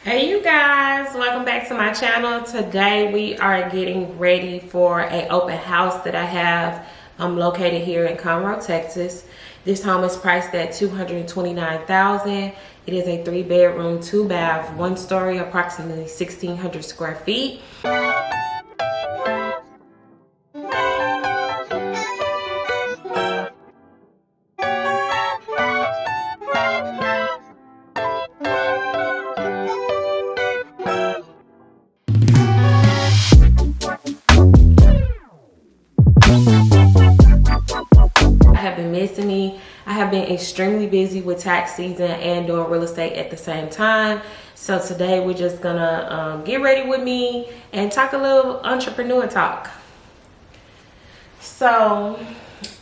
Hey you guys, welcome back to my channel. Today we are getting ready for an open house that I have located here in Conroe, Texas. This home is priced at $229,000. It is a 3-bedroom, 2-bath, 1-story, approximately 1,600 square feet. I have been extremely busy with tax season and doing real estate at the same time. So today we're just gonna get ready with me and talk a little entrepreneur talk. So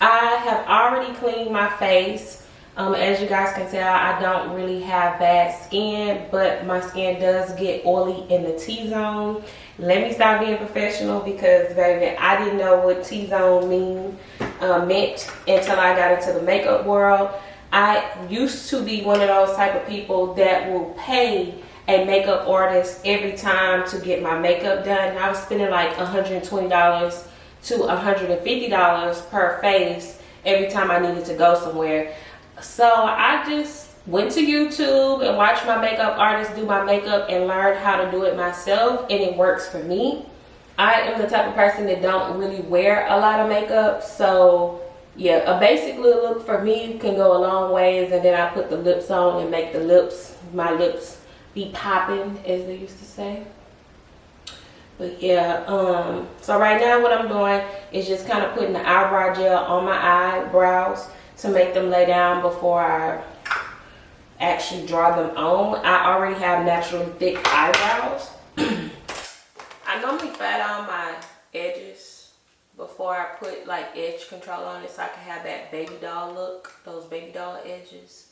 I have already cleaned my face. As you guys can tell, I don't really have bad skin, but my skin does get oily in the T-zone. Let me stop being professional because, baby, I didn't know what T-zone meant until I got into the makeup world. I used to be one of those type of people that will pay a makeup artist every time to get my makeup done. I was spending like $120 to $150 per face every time I needed to go somewhere. So I just went to YouTube and watched my makeup artist do my makeup and learned how to do it myself, and it works for me. I am the type of person that don't really wear a lot of makeup, so yeah, a basic little look for me can go a long ways, and then I put the lips on and make my lips be popping, as they used to say. But yeah, so right now what I'm doing is just kind of putting the eyebrow gel on my eyebrows to make them lay down before I actually draw them on. I already have naturally thick eyebrows. I normally flat iron my edges before I put like edge control on it so I can have that baby doll look, those baby doll edges.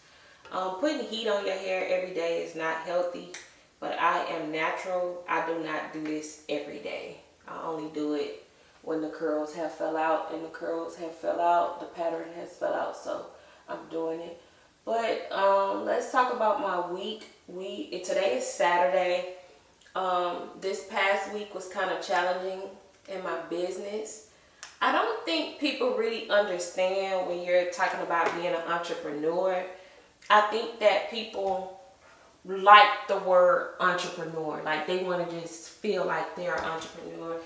Putting heat on your hair every day is not healthy, but I am natural. I do not do this every day. I only do it when the curls have fell out, and the curls have fell out, the pattern has fell out, so I'm doing it. But let's talk about my week. Today is Saturday. This past week was kind of challenging in my business. I don't think people really understand when you're talking about being an entrepreneur. I think that people like the word entrepreneur, like they want to just feel like they're an entrepreneur,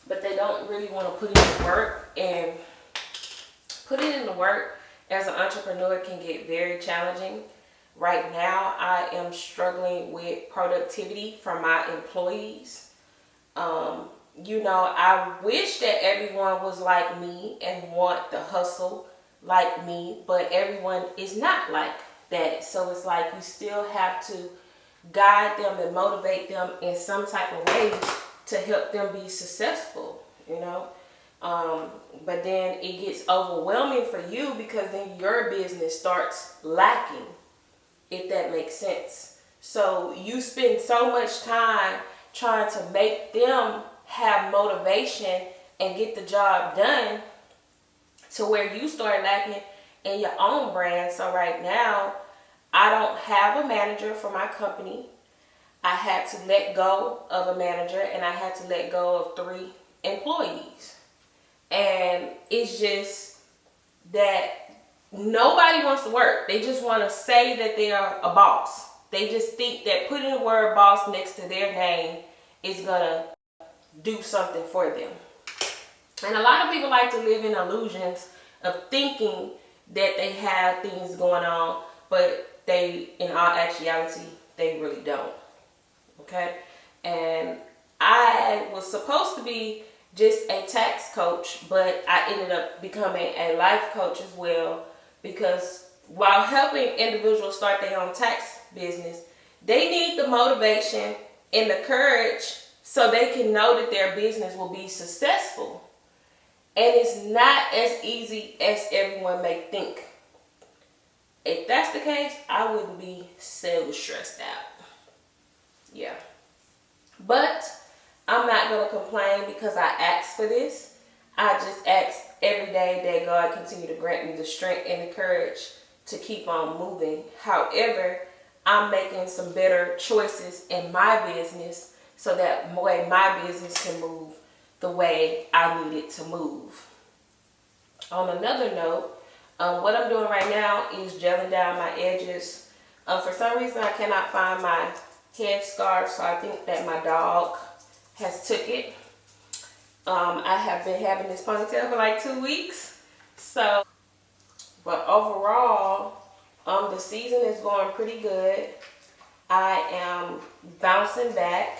but they don't really want to put in the work. And putting in the work as an entrepreneur can get very challenging. Right now I am struggling with productivity from my employees. I wish that everyone was like me and want the hustle like me, but everyone is not like that. So it's like you still have to guide them and motivate them in some type of way to help them be successful, but then it gets overwhelming for you because then your business starts lacking, if that makes sense. So you spend so much time trying to make them have motivation and get the job done to where you start lacking in your own brand. So right now, I don't have a manager for my company. I had to let go of a manager, and I had to let go of 3 employees. And it's just that nobody wants to work. They just want to say that they are a boss. They just think that putting the word boss next to their name is going to do something for them. And a lot of people like to live in illusions of thinking that they have things going on, but they, in all actuality, they really don't. Okay? And I was supposed to be just a tax coach, but I ended up becoming a life coach as well, because while helping individuals start their own tax business, they need the motivation and the courage so they can know that their business will be successful. And it's not as easy as everyone may think. If that's the case, I wouldn't be so stressed out. Yeah. But I'm not going to complain because I asked for this. I just ask every day that God continue to grant me the strength and the courage to keep on moving. However, I'm making some better choices in my business so that way my business can move the way I need it to move. On another note, what I'm doing right now is gelling down my edges. For some reason, I cannot find my headscarf, so I think that my dog has took it. I have been having this ponytail for like 2 weeks. So, but overall, the season is going pretty good. I am bouncing back.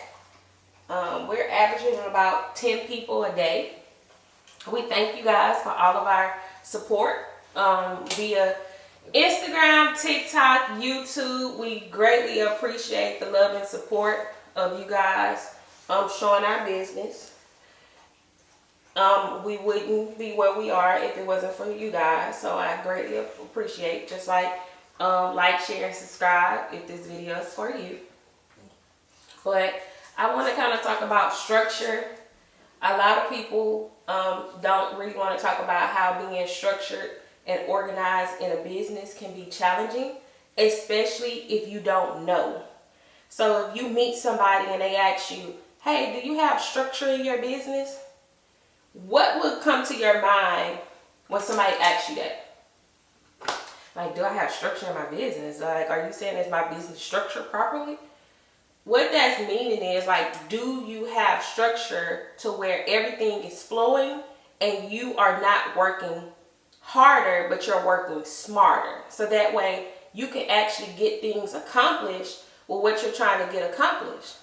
We're averaging about 10 people a day. We thank you guys for all of our support via Instagram, TikTok, YouTube. We greatly appreciate the love and support of you guys showing our business. We wouldn't be where we are if it wasn't for you guys. So I greatly appreciate, just like share, and subscribe if this video is for you. But I want to kind of talk about structure. A lot of people don't really want to talk about how being structured and organized in a business can be challenging, especially if you don't know. So if you meet somebody and they ask you, hey, do you have structure in your business? What would come to your mind when somebody asks you that? Like, do I have structure in my business? Like, are you saying is my business structured properly? What that's meaning is, like, do you have structure to where everything is flowing and you are not working harder, but you're working smarter? So that way you can actually get things accomplished with what you're trying to get accomplished.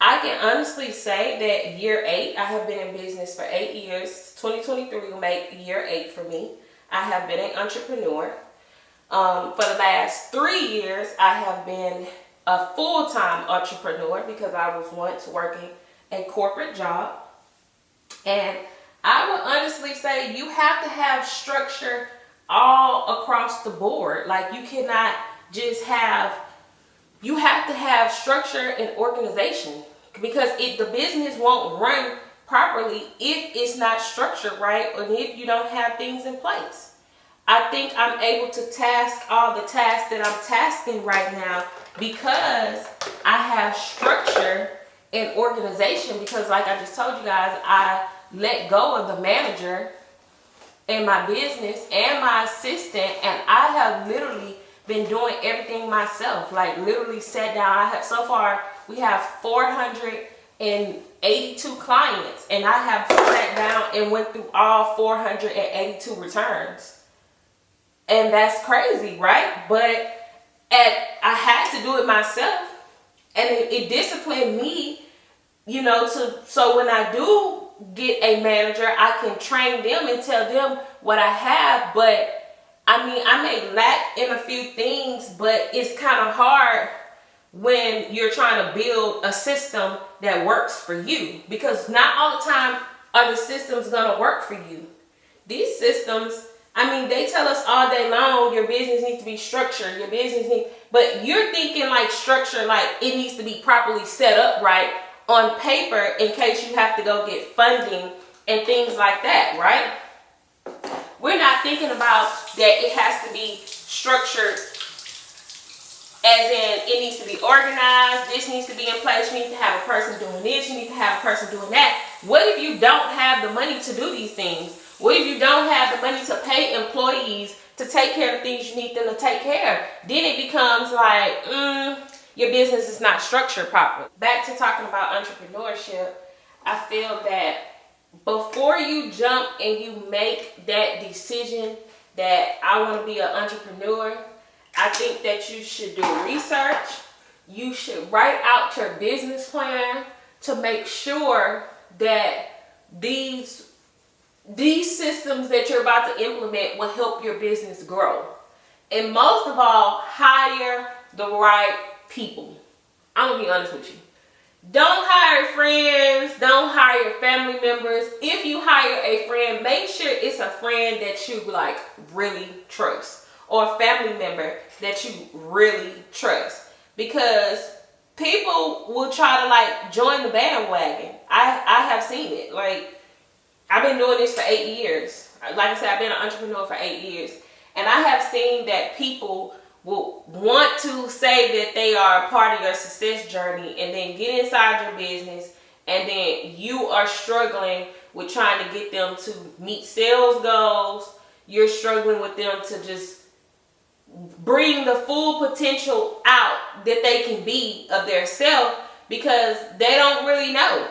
I can honestly say that year 8, I have been in business for 8 years. 2023 will make year 8 for me. I have been an entrepreneur. For the last 3 years, I have been a full-time entrepreneur because I was once working a corporate job. And I would honestly say you have to have structure all across the board. Like, you cannot just you have to have structure and organization, because the business won't run properly if it's not structured right and if you don't have things in place. I think I'm able to task all the tasks that I'm tasking right now because I have structure and organization, because like I just told you guys, I let go of the manager in my business and my assistant, and I have literally been doing everything myself. Like, literally sat down. So far we have 482 clients, and I have sat down and went through all 482 returns. And that's crazy, right? But I had to do it myself, and it disciplined me, so when I do get a manager, I can train them and tell them what I have. But I mean, I may lack in a few things, but it's kind of hard when you're trying to build a system that works for you, because not all the time are the systems going to work for you. These systems, I mean, they tell us all day long, your business needs to be structured, but you're thinking like structure, like it needs to be properly set up right on paper in case you have to go get funding and things like that, right? We're not thinking about that it has to be structured as in it needs to be organized, this needs to be in place, you need to have a person doing this, you need to have a person doing that. What if you don't have the money to do these things? What if you don't have the money to pay employees to take care of the things you need them to take care of? Then it becomes like, your business is not structured properly. Back to talking about entrepreneurship, I feel that before you jump and you make that decision that I want to be an entrepreneur, I think that you should do research. You should write out your business plan to make sure that these systems that you're about to implement will help your business grow. And most of all, hire the right people. I'm going to be honest with you. Don't hire friends. Don't hire family members. If you hire a friend, make sure it's a friend that you like really trust, or a family member that you really trust, because people will try to like join the bandwagon. I have seen it. Like, I've been doing this for 8 years. Like I said, I've been an entrepreneur for 8 years, and I have seen that people will want to say that they are a part of your success journey, and then get inside your business, and then you are struggling with trying to get them to meet sales goals. You're struggling with them to just bring the full potential out that they can be of their self, because they don't really know.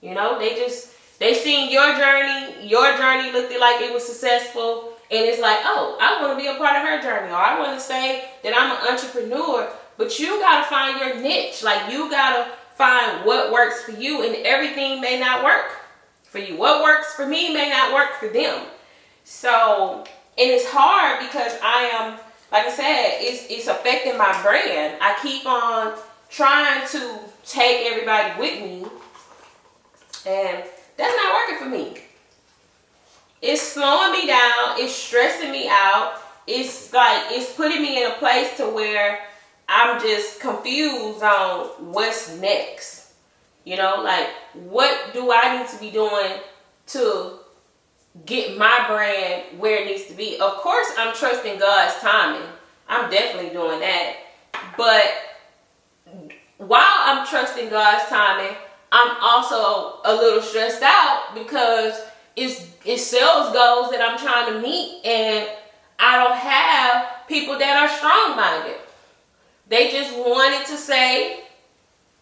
You know, they seen your journey looked like it was successful, and it's like, oh, I want to be a part of her journey, or I want to say that I'm an entrepreneur. But you got to find your niche. Like, you got to find what works for you, and everything may not work for you. What works for me may not work for them. So, and it's hard because I am, like I said, it's affecting my brand. I keep on trying to take everybody with me, and that's not working for me. It's slowing me down. It's stressing me out. It's like, it's putting me in a place to where I'm just confused on what's next. You know, like, what do I need to be doing to get my brand where it needs to be? Of course, I'm trusting God's timing. I'm definitely doing that. But while I'm trusting God's timing, I'm also a little stressed out because it's sales goals that I'm trying to meet, and I don't have people that are strong-minded. They just wanted to say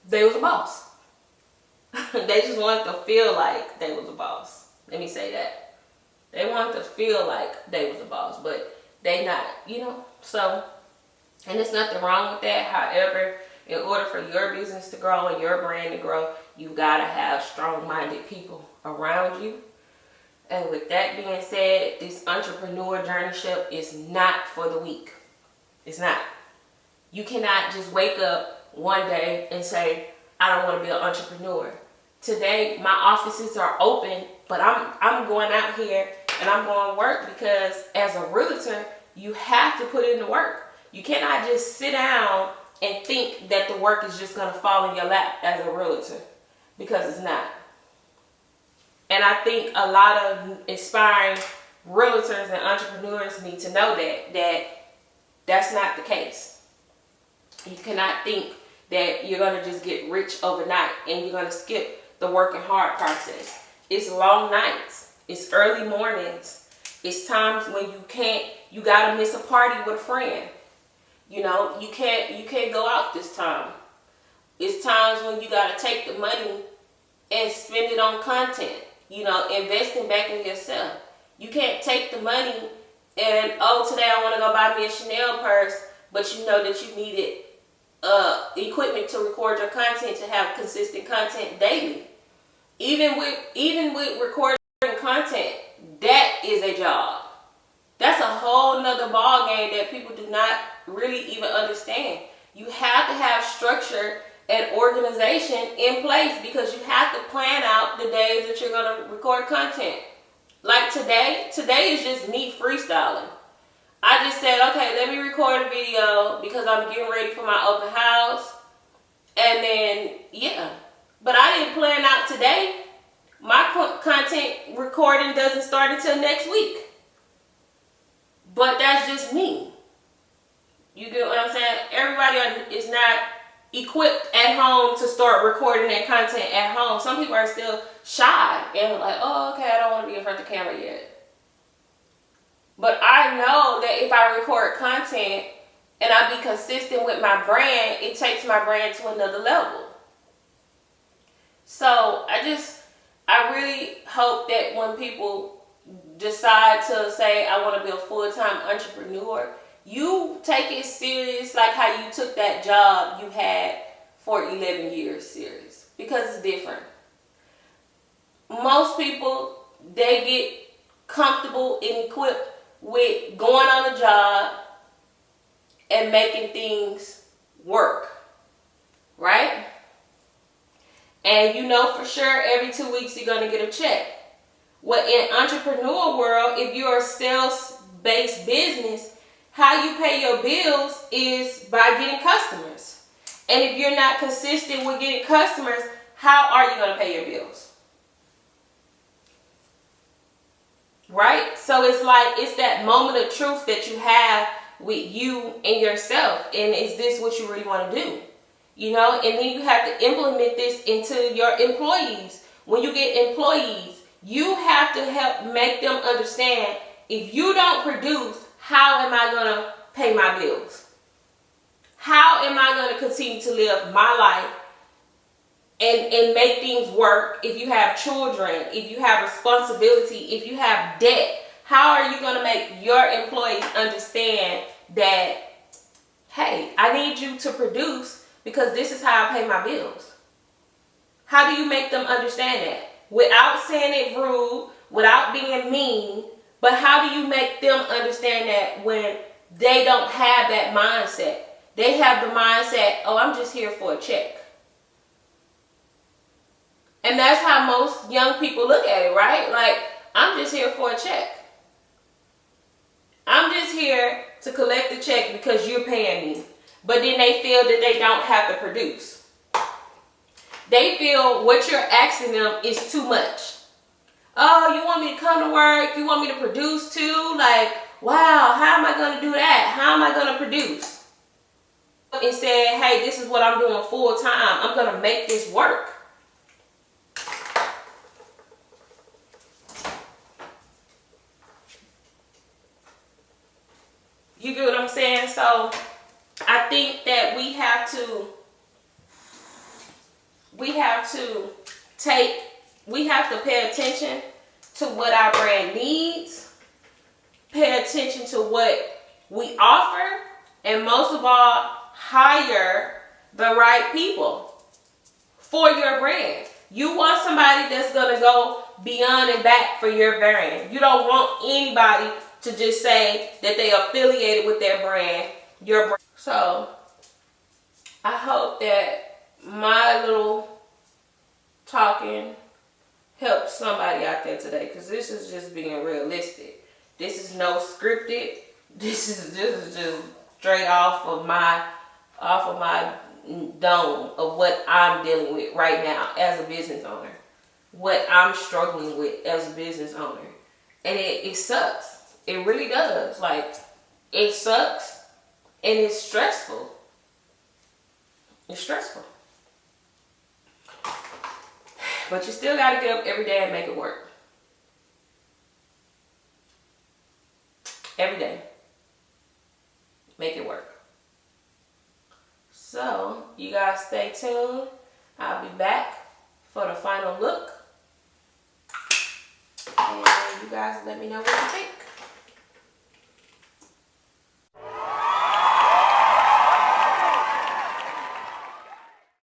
they was a boss. They just wanted to feel like they was a boss. Let me say that. They wanted to feel like they was a boss, but they not, you know. So, and there's nothing wrong with that. However, in order for your business to grow and your brand to grow, you gotta have strong-minded people around you. And with that being said, this entrepreneur journeyship is not for the weak. It's not. You cannot just wake up one day and say, I don't want to be an entrepreneur. Today, my offices are open, but I'm going out here and I'm going to work, because as a realtor, you have to put in the work. You cannot just sit down and think that the work is just going to fall in your lap as a realtor, because it's not. And I think a lot of inspiring realtors and entrepreneurs need to know that's not the case. You cannot think that you're going to just get rich overnight and you're going to skip the working hard process. It's long nights. It's early mornings. It's times when you got to miss a party with a friend. You know, you can't go out this time. It's times when you got to take the money and spend it on content. You know, investing back in yourself. You can't take the money and, oh, today I want to go buy me a Chanel purse, but you know that you needed equipment to record your content, to have consistent content daily. Even with recording content, that is a job. That's a whole nother ball game that people do not really even understand. You have to have structure and organization in place, because you have to plan out the days that you're going to record content. Like today is just me freestyling. I just said, okay, let me record a video because I'm getting ready for my open house. And then, yeah. But I didn't plan out today. My content recording doesn't start until next week. But that's just me. You get what I'm saying? Everybody is not equipped at home to start recording their content at home. Some people are still shy and like, oh, okay, I don't want to be in front of the camera yet. But I know that if I record content and I be consistent with my brand, it takes my brand to another level. So I really hope that when people decide to say, I want to be a full-time entrepreneur, you take it serious, like how you took that job you had for 11 years serious, because it's different. Most people, they get comfortable and equipped with going on a job and making things work, right? And you know for sure every 2 weeks you're going to get a check. Well, in entrepreneur world, if you're a sales-based business, how you pay your bills is by getting customers. And if you're not consistent with getting customers, how are you going to pay your bills? Right? So it's like, it's that moment of truth that you have with you and yourself. And is this what you really want to do? You know, and then you have to implement this into your employees. When you get employees, you have to help make them understand, if you don't produce, how am I going to pay my bills? How am I going to continue to live my life and make things work? If you have children, if you have responsibility, if you have debt, how are you going to make your employees understand that, hey, I need you to produce because this is how I pay my bills? How do you make them understand that? Without saying it rude, without being mean, but how do you make them understand that when they don't have that mindset? They have the mindset, oh, I'm just here for a check. And that's how most young people look at it, right? Like, I'm just here for a check. I'm just here to collect the check because you're paying me. But then they feel that they don't have to produce. They feel what you're asking them is too much. Oh, you want me to come to work? You want me to produce too? Like, wow, how am I going to do that? How am I going to produce? And said, hey, this is what I'm doing full time. I'm going to make this work. You get what I'm saying? So I think that we have to pay attention to what our brand needs, pay attention to what we offer, and most of all, hire the right people for your brand. You want somebody that's going to go beyond and back for your brand. You don't want anybody to just say that they are affiliated with their brand, your brand. So I hope that my little talking helped somebody out there today, because this is just being realistic. This is no scripted. This is just straight off of my dome of what I'm dealing with right now as a business owner, what I'm struggling with as a business owner. And it sucks. It really does. Like, it sucks and it's stressful. It's stressful. But you still got to get up every day and make it work. Every day. Make it work. So, you guys stay tuned. I'll be back for the final look. And you guys let me know what you think.